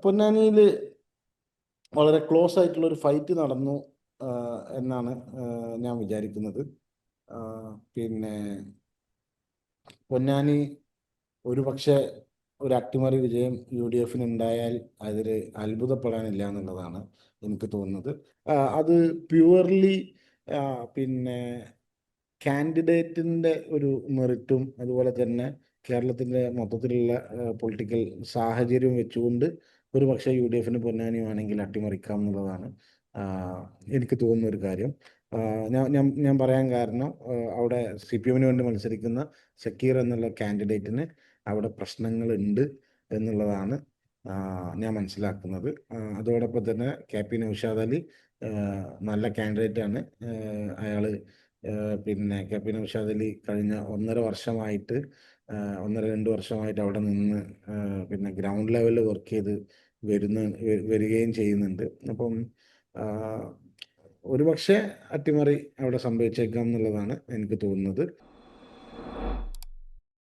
പൊന്നാനിയിൽ വളരെ ക്ലോസ് ആയിട്ടുള്ള ഒരു ഫൈറ്റ് നടന്നു എന്നാണ് ഞാൻ വിചാരിക്കുന്നത്. ആ, പിന്നെ പൊന്നാനി ഒരു പക്ഷേ ഒരു അട്ടിമറി വിജയം UDF-ന് ഉണ്ടായാൽ അതിൽ അത്ഭുതപ്പെടാനില്ല എന്നുള്ളതാണ് എനിക്ക് തോന്നുന്നത്. അത് പ്യുവർലി പിന്നെ കാൻഡിഡേറ്റിൻ്റെ ഒരു മെറിറ്റും അതുപോലെ തന്നെ കേരളത്തിൻ്റെ മൊത്തത്തിലുള്ള പൊളിറ്റിക്കൽ സാഹചര്യവും വെച്ചുകൊണ്ട് ഒരു പക്ഷേ UDF-ന് പൊന്നാനി വേണമെങ്കിൽ അട്ടിമറിക്കാം എന്നുള്ളതാണ് ആ, എനിക്ക് തോന്നുന്ന ഒരു കാര്യം. ഞാൻ പറയാൻ കാരണം അവിടെ CPM-ന് വേണ്ടി മത്സരിക്കുന്ന ഷക്കീർ എന്നുള്ള കാൻഡിഡേറ്റിന് അവിടെ പ്രശ്നങ്ങളുണ്ട് എന്നുള്ളതാണ് ഞാൻ മനസ്സിലാക്കുന്നത്. അതോടൊപ്പം തന്നെ KP നൗഷാദ് അലി നല്ല കാൻഡിഡേറ്റാണ്. അയാൾ പിന്നെ KP നൗഷാദ് അലി കഴിഞ്ഞ 1.5 വർഷമായിട്ട് 1.5-2 വർഷമായിട്ട് അവിടെ നിന്ന് പിന്നെ ഗ്രൗണ്ട് ലെവലിൽ വർക്ക് ചെയ്ത് വരികയും ചെയ്യുന്നുണ്ട്. അപ്പം ഒരു പക്ഷേ അട്ടിമറി അവിടെ സംഭവിച്ചേക്കാം എന്നുള്ളതാണ് എനിക്ക് തോന്നുന്നത്.